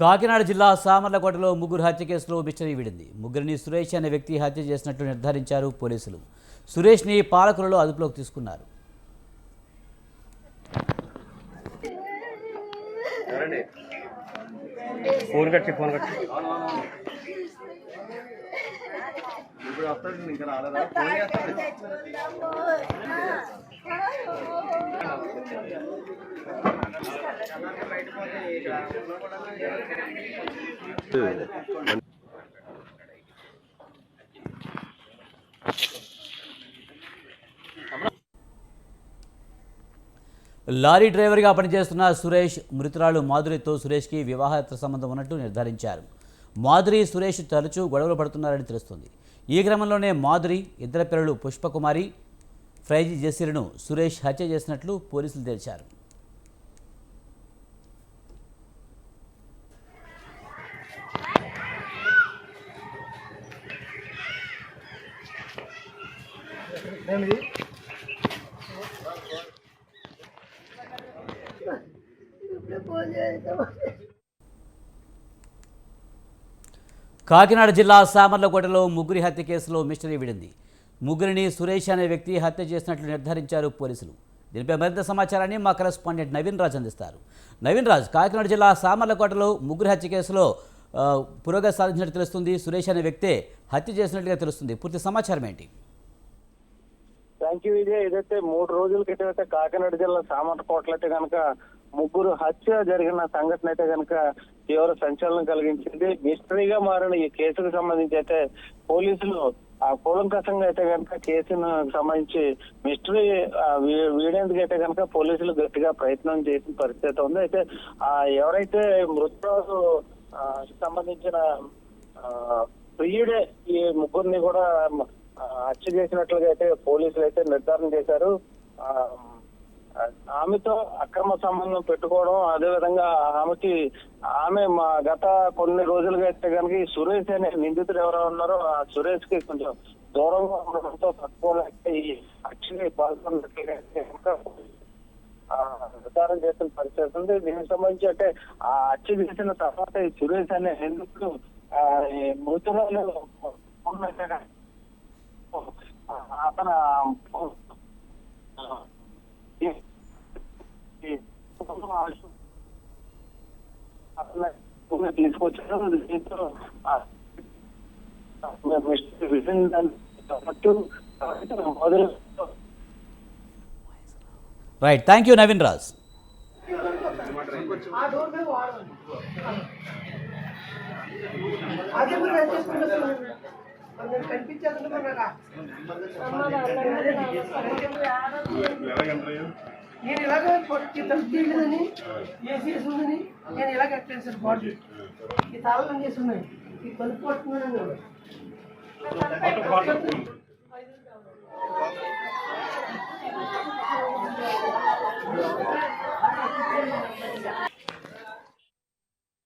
కాకినాడ జిల్లా సామర్లకోటలో ముగ్గురు హత్య కేసులో మిస్టరీ విడింది. ముగ్గురిని సురేష్ అనే వ్యక్తి హత్య చేసినట్లు నిర్ధారించారు పోలీసులు. సురేష్ని పాలకులలో అదుపులోకి తీసుకున్నారు. లారీ డ్రైవర్గా పనిచేస్తున్న సురేష్ మృతురాలు మాధురితో సురేష్కి వివాహేతర సంబంధం ఉన్నట్టు నిర్ధారించారు. మాధురి సురేష్ తరచూ గొడవలు పడుతున్నారని తెలుస్తుంది. ఈ క్రమంలోనే మాధురి ఇద్దరు పిల్లలు పుష్పకుమారి, ఫ్రైజీ జెసిలను సురేష్ హత్య చేసినట్లు పోలీసులు తేల్చారు. కాకినాడ జిల్లా సామర్లకోటలో ముగ్గురి హత్య కేసులో మిస్టరీ విడింది. ముగ్గురిని సురేష్ అనే వ్యక్తి హత్య చేసినట్లు నిర్ధారించారు పోలీసులు. దీనిపై మరింత సమాచారాన్ని మా కరెస్పాండెంట్ నవీన్ రాజ్ అందిస్తారు. నవీన్ రాజ్, కాకినాడ జిల్లా సామర్లకోటలో ముగ్గురి హత్య కేసులో పురోగతి సాధించినట్టు తెలుస్తుంది. సురేష్ అనే వ్యక్తే హత్య చేసినట్లుగా తెలుస్తుంది. పూర్తి సమాచారం ఏంటి? Thank you Vijay. ఏదైతే 3 రోజుల క్రితం అయితే కాకినాడ జిల్లా సామర్లకోటలో అయితే కనుక ముగ్గురు హత్య జరిగిన సంఘటన అయితే కనుక తీవ్ర సంచలనం కలిగించింది. మిస్టరీగా మారిన ఈ కేసుకు సంబంధించి అయితే పోలీసులు కూలంకషంగా అయితే కనుక కేసును సంబంధించి మిస్టరీ వీడేందుకు అయితే కనుక పోలీసులు గట్టిగా ప్రయత్నం చేసిన పరిస్థితి ఉంది. అయితే ఎవరైతే మృతురాలు సంబంధించిన ప్రియుడే ఈ ముగ్గురిని కూడా హత్య చేసినట్లుగా అయితే పోలీసులు అయితే నిర్ధారణ చేశారు. ఆమెతో అక్రమ సంబంధం పెట్టుకోవడం, అదేవిధంగా ఆమె గత కొన్ని రోజులుగా అయితే కనుక ఈ సురేష్ అనే నిందితుడు ఎవరో ఉన్నారో ఆ సురేష్ కి కొంచెం దూరంగా ఉండడంతో తట్టుకోలేక ఈ హత్యకి పాల్గొన్నట్లుగా నిర్ధారణ చేసిన పరిస్థితి ఉంది. దీనికి సంబంధించి అంటే ఆ హత్య చేసిన తర్వాత ఈ సురేష్ అనే నిందితుడు మృతురాలు అతను తీసుకొచ్చారు. దీంతో right, thank you Naveen Raj. నేను ఇలాగ తీయలేదని ఏసీఎస్ ఉందని నేను ఇలాగ ఎక్కాను సార్. బాడీ ఈ తాళం చేసి ఉన్నాయి, ఈ కలుపు పట్టుకున్నాను.